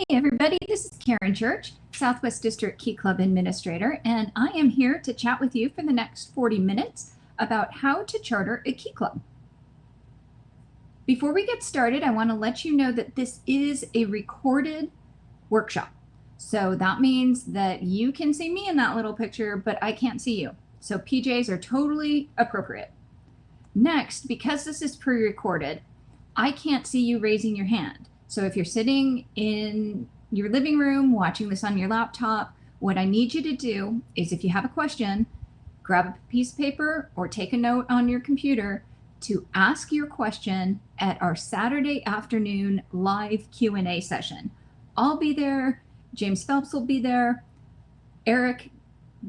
everybody, this is Karen Church, Southwest District Key Club Administrator, and I am here to chat with you for the next 40 minutes about how to charter a Key Club. Before we get started, I want to let you know that this is a recorded workshop. So that means that you can see me in that little picture, but I can't see you. So PJs are totally appropriate. Next, because this is pre-recorded, I can't see you raising your hand. So if you're sitting in your living room watching this on your laptop, what I need you to do is, if you have a question, grab a piece of paper or take a note on your computer to ask your question at our Saturday afternoon live Q&A session. I'll be there, James Phelps will be there, Eric,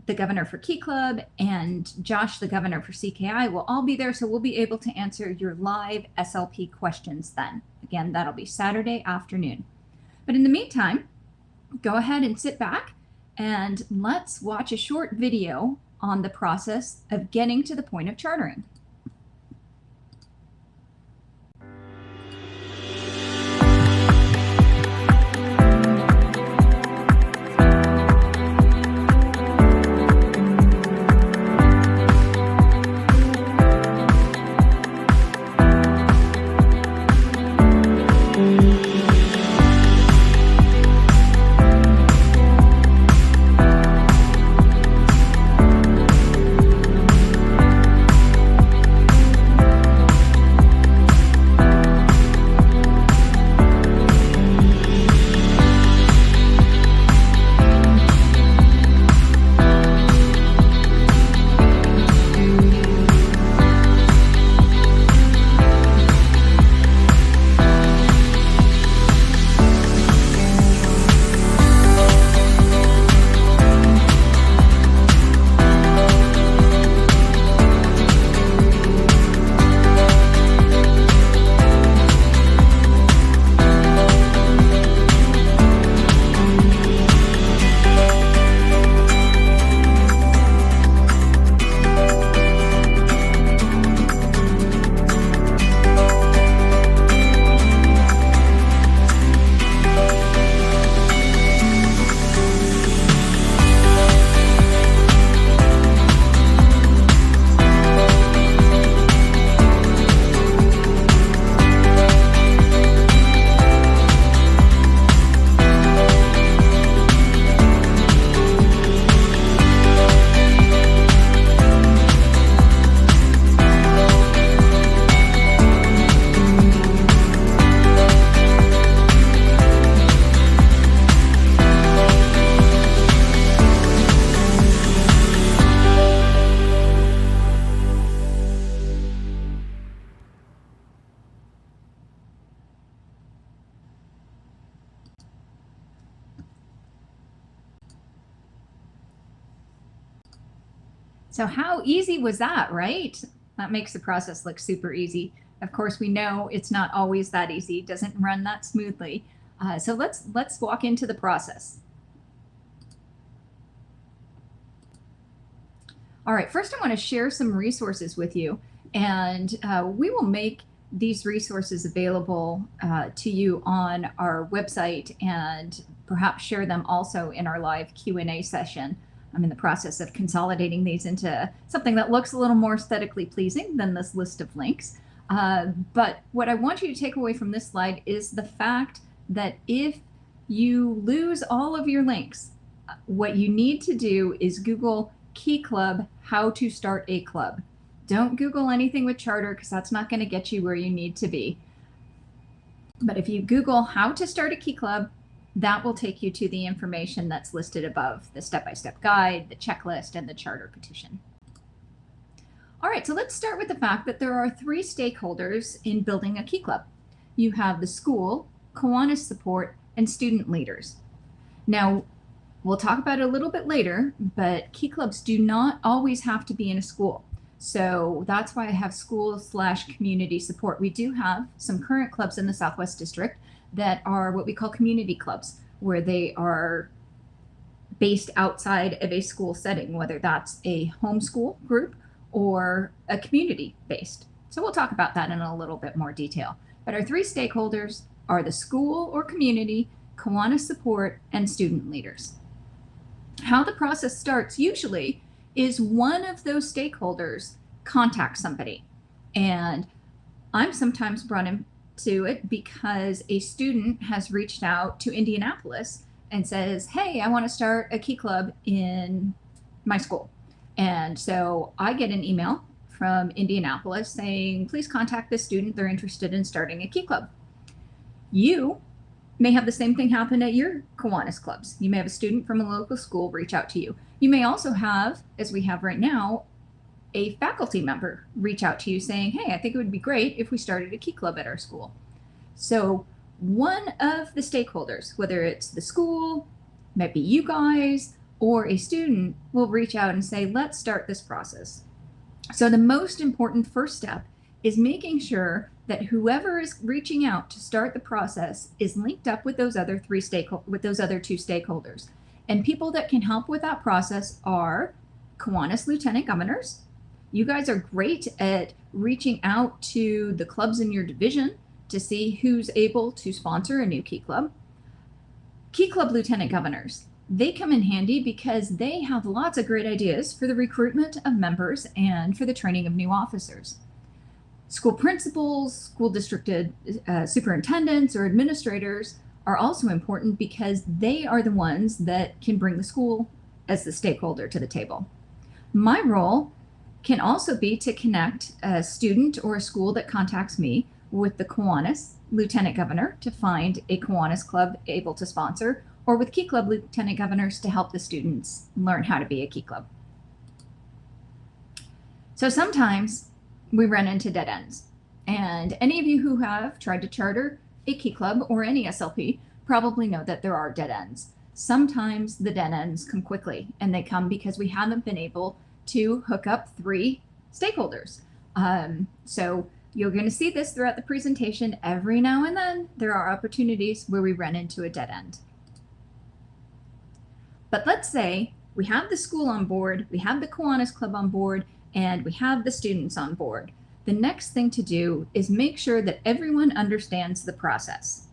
the governor for Key Club, and Josh, the governor for CKI, will all be there, so we'll be able to answer your live SLP questions then. Again, that'll be Saturday afternoon. But in the meantime, go ahead and sit back and let's watch a short video on the process of getting to the point of chartering. So how easy was that, right? That makes the process look super easy. Of course, we know it's not always that easy. It doesn't run that smoothly. So let's walk into the process. All right, first I want to share some resources with you, and we will make these resources available to you on our website and perhaps share them also in our live Q&A session. I'm in the process of consolidating these into something that looks a little more aesthetically pleasing than this list of links. But what I want you to take away from this slide is the fact that if you lose all of your links, what you need to do is Google Key Club, how to start a club. Don't Google anything with charter, because that's not going to get you where you need to be. But if you Google how to start a Key Club, that will take you to the information that's listed above, the step-by-step guide, the checklist, and the charter petition. All right, so let's start with the fact that there are 3 stakeholders in building a Key Club. You have the school, kiwanis support, and student leaders. Now, we'll talk about it a little bit later, but Key Clubs do not always have to be in a school. So that's why I have school/community support. We do have some current clubs in the Southwest District that are what we call community clubs, where they are based outside of a school setting, whether that's a homeschool group or a community based. So we'll talk about that in a little bit more detail. But our 3 stakeholders are the school or community, Kiwanis support, and student leaders. How the process starts usually is one of those stakeholders contacts somebody. And I'm sometimes brought into it because a student has reached out to Indianapolis and says, hey, I want to start a key club in my school. And so I get an email from Indianapolis saying, please contact this student. They're interested in starting a key club. You may have the same thing happen at your Kiwanis clubs. You may have a student from a local school reach out to you. You may also have, as we have right now, a faculty member reach out to you saying, hey, I think it would be great if we started a key club at our school. So one of the stakeholders, whether it's the school, maybe you guys, or a student, will reach out and say, let's start this process. So the most important first step is making sure that whoever is reaching out to start the process is linked up with those other two stakeholders. And people that can help with that process are Kiwanis lieutenant governors. You guys are great at reaching out to the clubs in your division to see who's able to sponsor a new key club. Key club lieutenant governors, they come in handy because they have lots of great ideas for the recruitment of members and for the training of new officers. School principals, school district superintendents, or administrators are also important because they are the ones that can bring the school as the stakeholder to the table. My role can also be to connect a student or a school that contacts me with the Kiwanis lieutenant governor to find a Kiwanis club able to sponsor, or with key club lieutenant governors to help the students learn how to be a key club. So sometimes we run into dead ends. And any of you who have tried to charter a key club or any SLP probably know that there are dead ends. Sometimes the dead ends come quickly, and they come because we haven't been able to hook up 3 stakeholders. So you're going to see this throughout the presentation. Every now and then there are opportunities where we run into a dead end. But let's say we have the school on board, we have the Kiwanis Club on board, and we have the students on board. The next thing to do is make sure that everyone understands the process.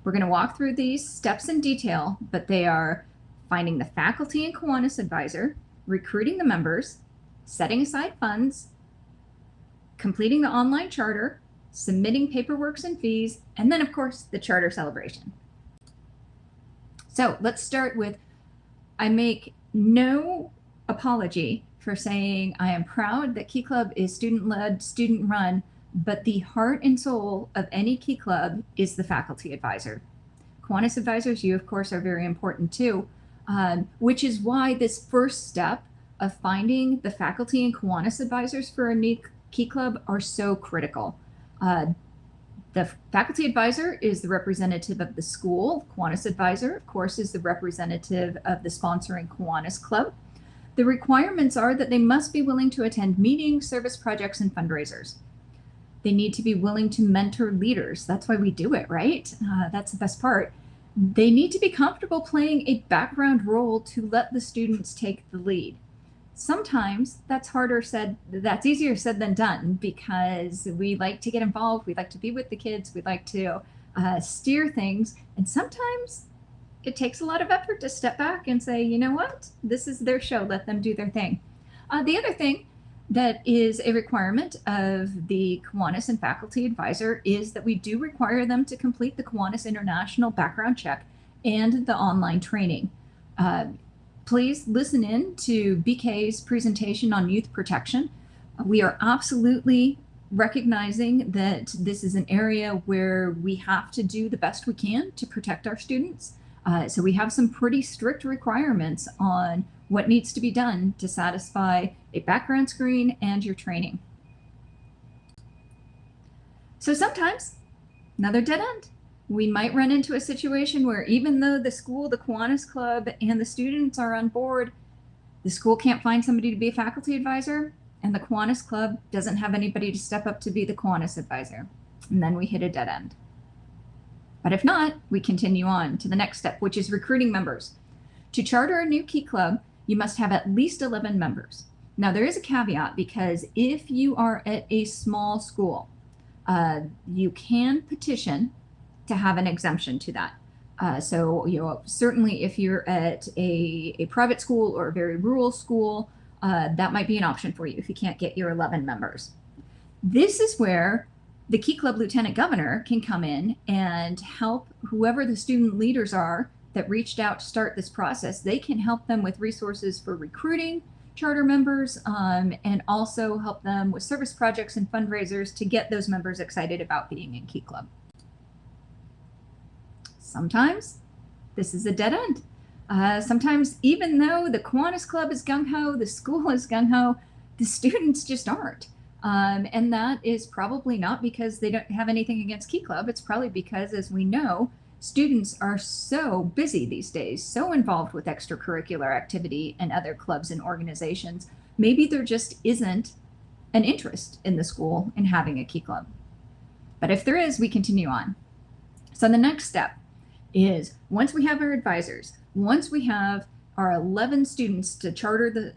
We're going to walk through these steps in detail, but they are finding the faculty and Kiwanis advisor, recruiting the members, setting aside funds, completing the online charter, submitting paperwork and fees, and then of course the charter celebration. So let's start with, I make no apology for saying I am proud that Key Club is student-led, student-run, but the heart and soul of any Key Club is the faculty advisor. Kiwanis advisors, you of course are very important too, which is why this first step of finding the faculty and Kiwanis advisors for a new Key Club are so critical. The faculty advisor is the representative of the school. Kiwanis advisor, of course, is the representative of the sponsoring Kiwanis Club. The requirements are that they must be willing to attend meetings, service projects, and fundraisers. They need to be willing to mentor leaders. That's why we do it, right? That's the best part. They need to be comfortable playing a background role to let the students take the lead. Sometimes that's easier said than done because we like to get involved, we like to be with the kids, we like to steer things, and sometimes it takes a lot of effort to step back and say, you know what, this is their show, let them do their thing. The other thing that is a requirement of the Kiwanis and faculty advisor is that we do require them to complete the Kiwanis International background check and the online training. Please listen in to BK's presentation on youth protection. We are absolutely recognizing that this is an area where we have to do the best we can to protect our students. So we have some pretty strict requirements on what needs to be done to satisfy a background screen and your training. So sometimes, another dead end. We might run into a situation where even though the school, the Kiwanis Club, and the students are on board, the school can't find somebody to be a faculty advisor, and the Kiwanis Club doesn't have anybody to step up to be the Kiwanis advisor. And then we hit a dead end. But if not, we continue on to the next step, which is recruiting members. To charter a new Key Club, you must have at least 11 members. Now, there is a caveat because if you are at a small school, you can petition to have an exemption to that. So, certainly if you're at a private school or a very rural school, that might be an option for you if you can't get your 11 members. This is where the Key Club Lieutenant Governor can come in and help whoever the student leaders are that reached out to start this process. They can help them with resources for recruiting charter members, and also help them with service projects and fundraisers to get those members excited about being in Key Club. Sometimes this is a dead end. Sometimes, even though the Kiwanis Club is gung-ho, the school is gung-ho, the students just aren't. And that is probably not because they don't have anything against Key Club. It's probably because, as we know, students are so busy these days, so involved with extracurricular activity and other clubs and organizations. Maybe there just isn't an interest in the school in having a Key Club. But if there is, we continue on. So the next step is, once we have our advisors, once we have our 11 students to charter the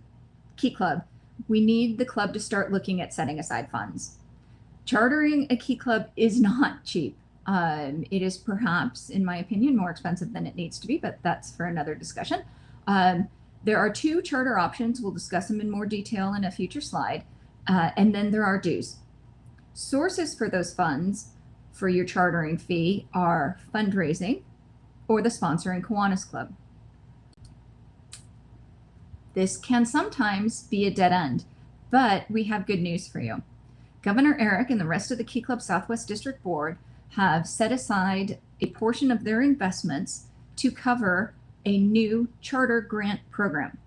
Key Club, we need the club to start looking at setting aside funds. Chartering a Key Club is not cheap. It is perhaps, in my opinion, more expensive than it needs to be, but that's for another discussion. There are 2 charter options. We'll discuss them in more detail in a future slide. And then there are dues. Sources for those funds for your chartering fee are fundraising or the sponsoring Kiwanis Club. This can sometimes be a dead end, but we have good news for you. Governor Eric and the rest of the Key Club Southwest District Board have set aside a portion of their investments to cover a new charter grant program.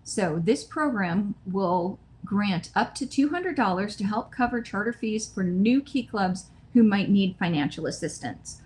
So this program will grant up to $200 to help cover charter fees for new Key Clubs who might need financial assistance.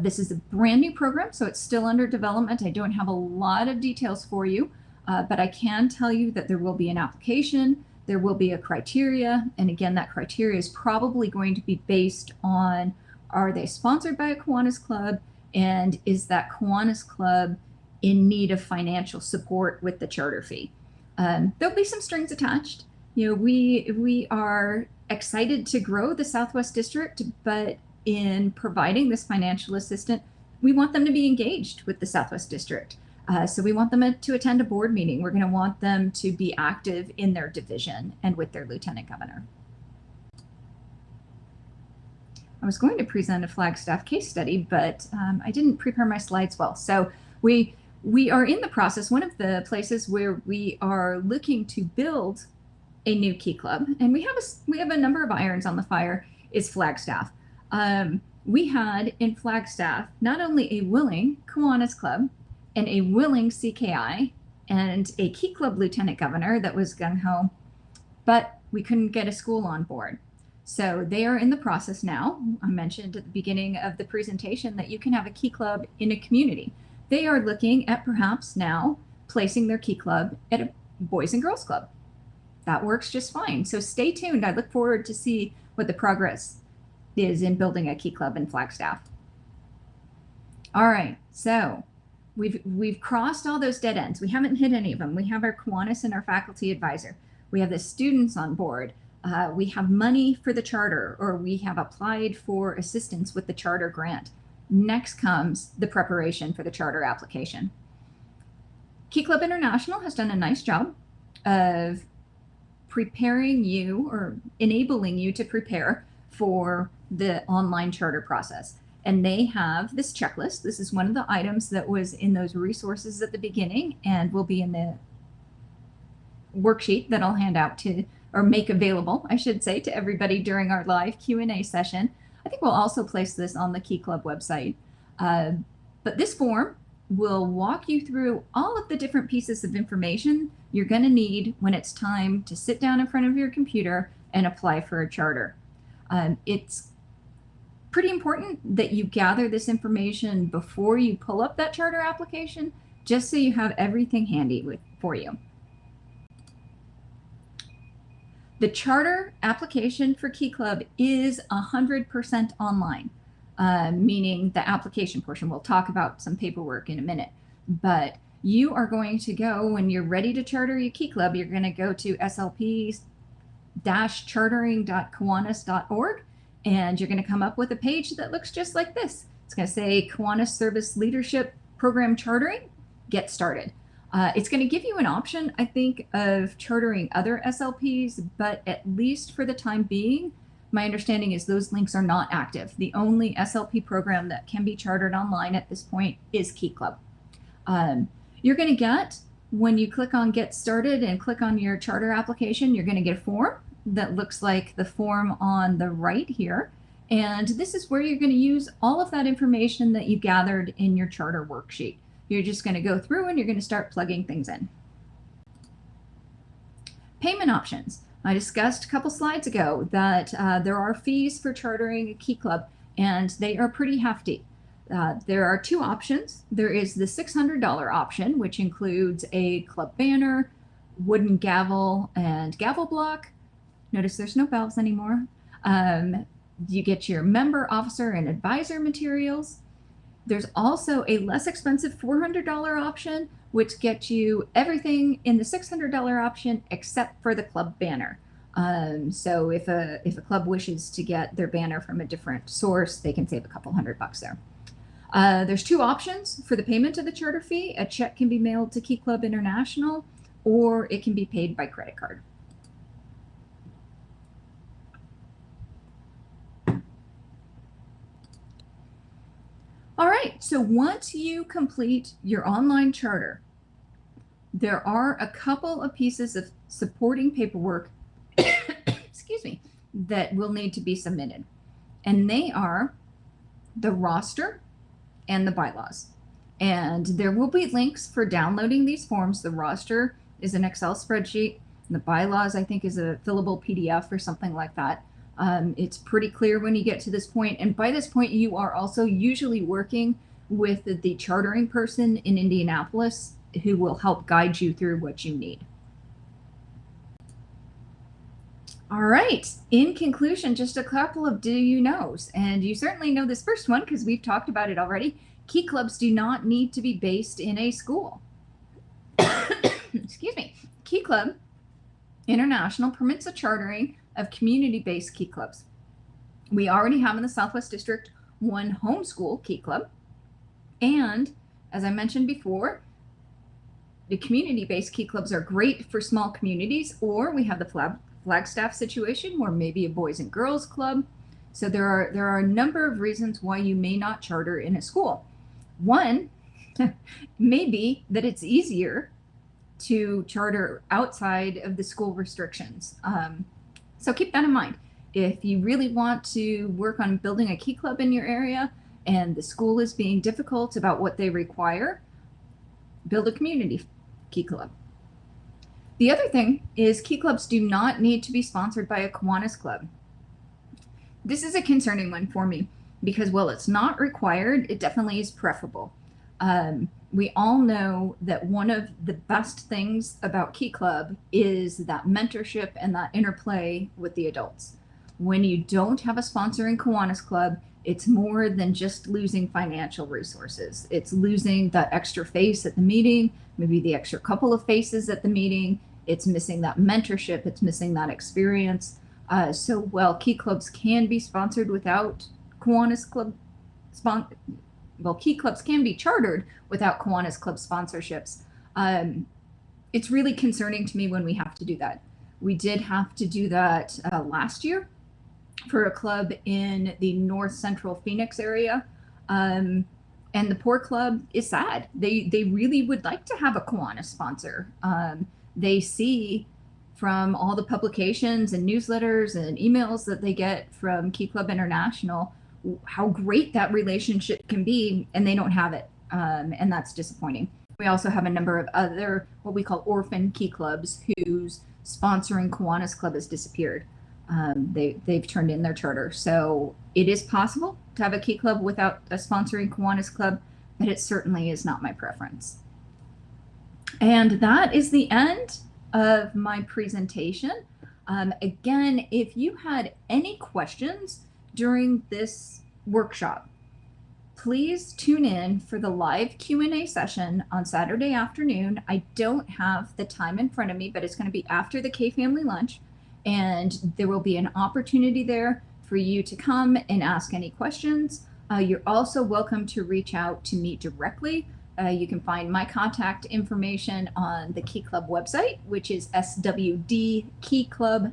This is a brand new program, so it's still under development. I don't have a lot of details for you, but I can tell you that there will be an application, there will be a criteria, and again, that criteria is probably going to be based on, are they sponsored by a Kiwanis Club, and is that Kiwanis Club in need of financial support with the charter fee? There'll be some strings attached. We are excited to grow the Southwest District, but in providing this financial assistance, we want them to be engaged with the Southwest District. So we want them to attend a board meeting. We're going to want them to be active in their division and with their lieutenant governor. I was going to present a Flagstaff case study, but I didn't prepare my slides well. So we are in the process. One of the places where we are looking to build a new Key Club, and we have a number of irons on the fire, is Flagstaff. We had in Flagstaff not only a willing Kiwanis Club and a willing CKI and a Key Club lieutenant governor that was gung-ho, but we couldn't get a school on board. So they are in the process now. I mentioned at the beginning of the presentation that you can have a Key Club in a community. They are looking at perhaps now placing their Key Club at a Boys and Girls Club. That works just fine. So stay tuned. I look forward to see what the progress is in building a Key Club in Flagstaff. All right, so we've crossed all those dead ends. We haven't hit any of them. We have our Kiwanis and our faculty advisor. We have the students on board. We have money for the charter, or we have applied for assistance with the charter grant. Next comes the preparation for the charter application. Key Club International has done a nice job of preparing you, or enabling you to prepare for the online charter process. And they have this checklist. This is one of the items that was in those resources at the beginning and will be in the worksheet that I'll hand out to, or make available, I should say, to everybody during our live Q&A session. I think we'll also place this on the Key Club website. But this form will walk you through all of the different pieces of information you're going to need when it's time to sit down in front of your computer and apply for a charter. It's pretty important that you gather this information before you pull up that charter application, just so you have everything handy for you. The charter application for Key Club is 100% online, meaning the application portion. We'll talk about some paperwork in a minute, but you are going to go, when you're ready to charter your Key Club, you're going to go to slp-chartering.kiwanis.org, and you're going to come up with a page that looks just like this. It's going to say Kiwanis Service Leadership Program Chartering, get started. It's going to give you an option, I think, of chartering other SLPs, but at least for the time being, my understanding is those links are not active. The only SLP program that can be chartered online at this point is Key Club. You're going to get, when you click on Get Started and click on your charter application, you're going to get a form that looks like the form on the right here. And this is where you're going to use all of that information that you gathered in your charter worksheet. You're just going to go through and you're going to start plugging things in. Payment options. I discussed a couple slides ago that there are fees for chartering a Key Club, and they are pretty hefty. There are two options. There is the $600 option, which includes a club banner, wooden gavel, and gavel block. Notice there's no bells anymore. You get your member, officer, and advisor materials. There's also a less expensive $400 option, which gets you everything in the $600 option except for the club banner. So if a club wishes to get their banner from a different source, they can save a couple $100 there. There's two options for the payment of the charter fee. A check can be mailed to Key Club International, or it can be paid by credit card. All right, so once you complete your online charter, there are a couple of pieces of supporting paperwork, excuse me, that will need to be submitted. And they are the roster and the bylaws. And there will be links for downloading these forms. The roster is an Excel spreadsheet. And the bylaws, I think, is a fillable PDF or something like that. It's pretty clear when you get to this point. And by this point, you are also usually working with the chartering person in Indianapolis who will help guide you through what you need. All right. In conclusion, just a couple of do you knows. And you certainly know this first one because we've talked about it already. Key clubs do not need to be based in a school. Excuse me. Key Club International permits the chartering of community-based Key Clubs. We already have in the Southwest District one homeschool Key Club. And as I mentioned before, the community-based Key Clubs are great for small communities, or we have the Flagstaff situation where maybe a boys and girls club. So there are a number of reasons why you may not charter in a school. One may be that it's easier to charter outside of the school restrictions. So keep that in mind. If you really want to work on building a Key Club in your area and the school is being difficult about what they require, build a community Key Club. The other thing is Key Clubs do not need to be sponsored by a Kiwanis club. This is a concerning one for me because while it's not required, it definitely is preferable. We all know that one of the best things about Key Club is that mentorship and that interplay with the adults. When you don't have a sponsoring Kiwanis club, it's more than just losing financial resources. It's losing that extra face at the meeting, maybe the extra couple of faces at the meeting. It's missing that mentorship. It's missing that experience. So while Key Clubs can be sponsored without Kiwanis club Key Clubs can be chartered without Kiwanis club sponsorships. It's really concerning to me when we have to do that. We did have to do that last year for a club in the north central Phoenix area. And the poor club is sad. They really would like to have a Kiwanis sponsor. They see from all the publications and newsletters and emails that they get from Key Club International how great that relationship can be, and they don't have it. And that's disappointing. We also have a number of other, what we call orphan Key Clubs, whose sponsoring Kiwanis club has disappeared. They've turned in their charter. So it is possible to have a Key Club without a sponsoring Kiwanis club, but it certainly is not my preference. And that is the end of my presentation. Again, if you had any questions during this workshop, please tune in for the live Q&A session on Saturday afternoon. I don't have the time in front of me, but it's going to be after the K family lunch, and there will be an opportunity there for you to come and ask any questions. You're also welcome to reach out to me directly. You can find my contact information on the Key Club website, which is swdkeyclub.org.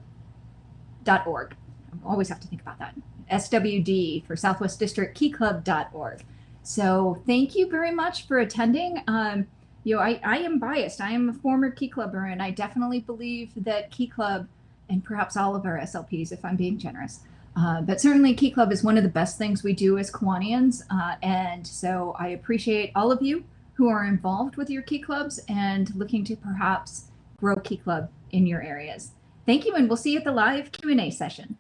I always have to think about that. SWD for Southwest District Keyclub.org. So thank you very much for attending. I am biased. I am a former Key Clubber, and I definitely believe that Key Club, and perhaps all of our SLPs, if I'm being generous, but certainly Key Club is one of the best things we do as Kiwanians. And so I appreciate all of you who are involved with your Key Clubs and looking to perhaps grow Key Club in your areas. Thank you, and we'll see you at the live Q&A session.